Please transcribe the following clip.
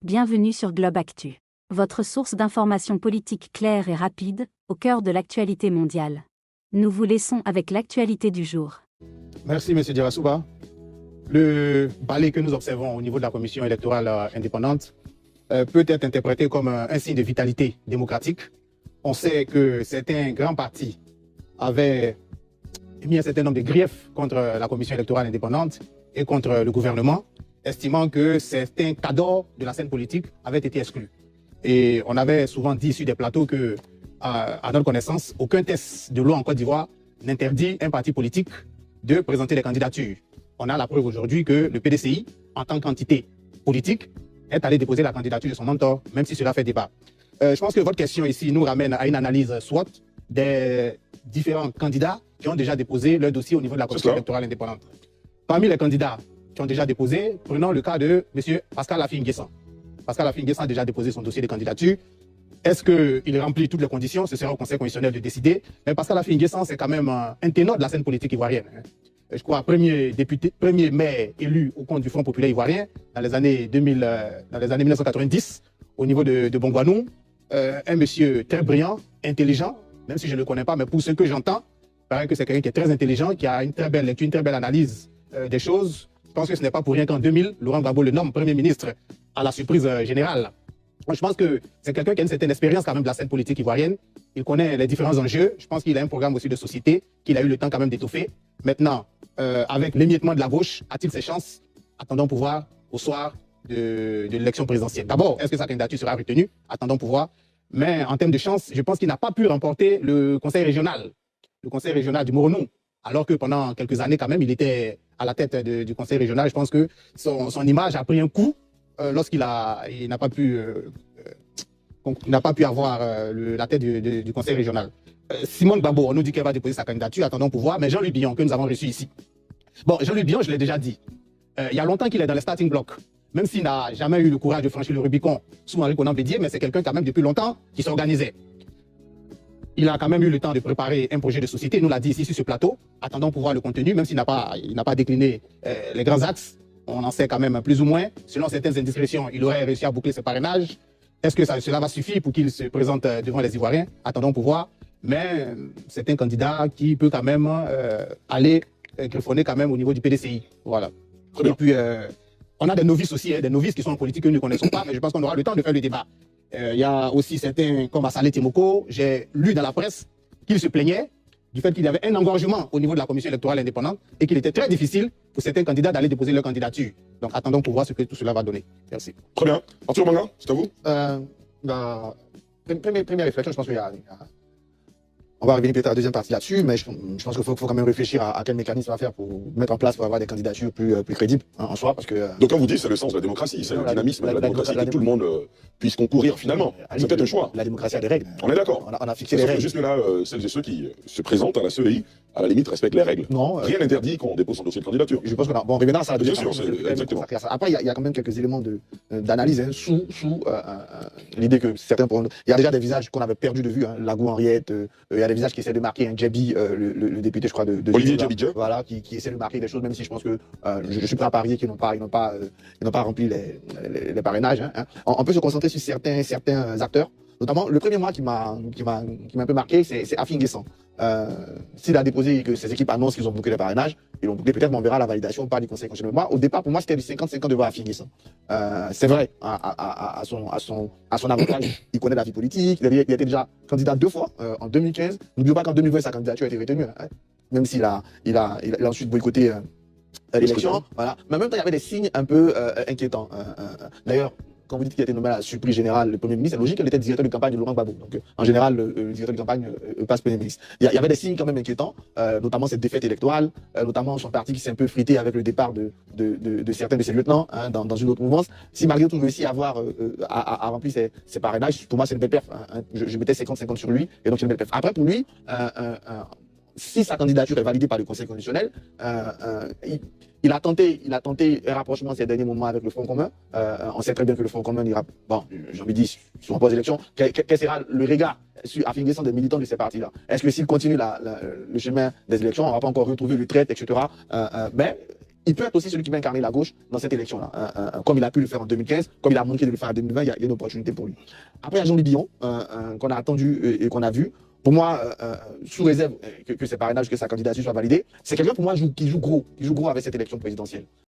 Bienvenue sur Globe Actu. Votre source d'informations politiques claire et rapide, au cœur de l'actualité mondiale. Nous vous laissons avec l'actualité du jour. Merci, M. Dirassouba. Le balai que nous observons au niveau de la commission électorale indépendante peut être interprété comme un signe de vitalité démocratique. On sait que certains grands partis avaient mis un certain nombre de griefs contre la commission électorale indépendante et contre le gouvernement, estimant que certains cadres de la scène politique avaient été exclus. Et on avait souvent dit sur des plateaux que, à notre connaissance, aucun test de loi en Côte d'Ivoire n'interdit un parti politique de présenter des candidatures. On a la preuve aujourd'hui que le PDCI, en tant qu'entité politique, est allé déposer la candidature de son mentor, même si cela fait débat. Je pense que votre question ici nous ramène à une analyse SWOT des différents candidats qui ont déjà déposé leur dossier au niveau de la commission électorale indépendante. Parmi les candidats qui ont déjà déposé, prenons le cas de M. Pascal Affi-N'Guessan. Pascal Affi-N'Guessan a déjà déposé son dossier de candidature. Est-ce qu'il remplit toutes les conditions? Ce sera au Conseil constitutionnel de décider. Mais Pascal Affi-N'Guessan, c'est quand même un ténor de la scène politique ivoirienne. Je crois, premier maire élu au compte du Front populaire ivoirien dans les années 1990, au niveau de Bongouanou. Un monsieur très brillant, intelligent, même si je ne le connais pas, mais pour ce que j'entends, il paraît que c'est quelqu'un qui est très intelligent, qui a une très belle lecture, une très belle analyse des choses. Je pense que ce n'est pas pour rien qu'en 2000, Laurent Gbagbo le nomme Premier ministre à la surprise générale. Je pense que c'est quelqu'un qui a une certaine expérience quand même de la scène politique ivoirienne. Il connaît les différents enjeux. Je pense qu'il a un programme aussi de société qu'il a eu le temps quand même d'étoffer. Maintenant, avec l'émiettement de la gauche, a-t-il ses chances? Attendons pouvoir au soir de l'élection présidentielle. D'abord, est-ce que sa candidature sera retenue? Attendons pouvoir. Mais en termes de chances, je pense qu'il n'a pas pu remporter le conseil régional du Moronou. Alors que pendant quelques années, quand même, il était à la tête du conseil régional. Je pense que son image a pris un coup lorsqu'il n'a pas pu avoir la tête du conseil régional. Simone Gbagbo, on nous dit qu'elle va déposer sa candidature, attendons pour voir, mais Jean-Louis Billon, que nous avons reçu ici. Bon, Jean-Louis Billon, je l'ai déjà dit, il y a longtemps qu'il est dans les starting blocks, même s'il n'a jamais eu le courage de franchir le Rubicon sous Henri Konan Bédié, mais c'est quelqu'un quand même depuis longtemps qui s'organisait. Il a quand même eu le temps de préparer un projet de société, il nous l'a dit ici sur ce plateau, attendons pour voir le contenu, même s'il n'a pas décliné les grands axes, on en sait quand même plus ou moins. Selon certaines indiscrétions, il aurait réussi à boucler ses parrainages. Est-ce que cela va suffire pour qu'il se présente devant les Ivoiriens? Attendons pour voir. Mais c'est un candidat qui peut quand même aller griffonner quand même au niveau du PDCI. Voilà. Et puis, on a des novices aussi, des novices qui sont en politique que nous ne connaissons pas, mais je pense qu'on aura le temps de faire le débat. Il y a aussi certains comme Assalé Timoko. J'ai lu dans la presse qu'il se plaignait du fait qu'il y avait un engorgement au niveau de la commission électorale indépendante et qu'il était très difficile pour certains candidats d'aller déposer leur candidature. Donc attendons pour voir ce que tout cela va donner. Merci. Très bien. Arthur Manga, c'est à vous. Première réflexion, je pense qu'il y a... On va revenir peut-être à la deuxième partie là-dessus, mais je pense qu'il faut quand même réfléchir à quel mécanisme on va faire pour mettre en place pour avoir des candidatures plus crédibles en soi. Parce que, donc quand vous dites c'est le sens de la démocratie, c'est le dynamisme de la démocratie, que tout le monde puisse concourir finalement. C'est peut-être un choix. La démocratie a des règles. On est d'accord. On a fixé les règles. Jusque là, celles et ceux qui se présentent à la CEI, à la limite, respectent les règles. Non. Rien n'interdit qu'on dépose son dossier de candidature. Je pense qu'on a... Bon, revenons à ça. Bien sûr, exactement. Après, il y a quand même quelques éléments d'analyse sous l'idée que certains... Il y a déjà des visages qu'on avait perdus de vue. Lagou Henriette, il y a des visages qui essaient de marquer. Djebi, le député, je crois, de Olivier Djebi, voilà, qui essaie de marquer des choses, même si je pense que je suis prêt à parier qu'ils n'ont pas rempli les parrainages. On peut se concentrer sur certains acteurs. Notamment, le premier mois qui m'a un peu marqué, c'est Affi-N'Guessan. S'il a déposé que ses équipes annoncent qu'ils ont bouclé les parrainages, ils l'ont bouclé, peut-être on verra la validation par du Conseil constitutionnel. Moi, au départ, pour moi, c'était du 50-50 devant Affi-N'Guessan. C'est vrai, à son avantage, il connaît la vie politique, il était déjà candidat 2 fois, en 2015. N'oublions pas qu'en 2020, sa candidature a été retenue, même s'il a ensuite boycotté l'élection. Voilà. Mais en même temps, il y avait des signes un peu inquiétants. D'ailleurs, quand vous dites qu'il a été nommé à la surprise générale, le Premier ministre, c'est logique qu'il était directeur de campagne de Laurent Gbagbo. Donc, en général, le directeur de campagne passe Premier ministre. Il y avait des signes quand même inquiétants, notamment cette défaite électorale, notamment son parti qui s'est un peu frité avec le départ de certains de ses lieutenants dans une autre mouvance. Si malgré tout réussit à remplir ses parrainages, pour moi, c'est une belle perf. Je mettais 50-50 sur lui, et donc c'est une belle perf. Après, pour lui, si sa candidature est validée par le Conseil constitutionnel, il a tenté un rapprochement ces derniers moments avec le Front commun. On sait très bien que le Front commun ira, bon, j'ai envie de dire, sur un post-élection, quel sera le regard sur Affi-N'Guessan des militants de ces partis-là? Est-ce que s'il continue le chemin des élections, on ne va pas encore retrouver le traite, etc. Mais il peut être aussi celui qui va incarner la gauche dans cette élection-là. Comme il a pu le faire en 2015, comme il a manqué de le faire en 2020, il y a une opportunité pour lui. Après, il y a Jean-Louis Billon, qu'on a attendu et qu'on a vu. Pour moi, sous réserve que ses parrainages, que sa candidature soit validée, c'est quelqu'un pour moi qui joue gros avec cette élection présidentielle.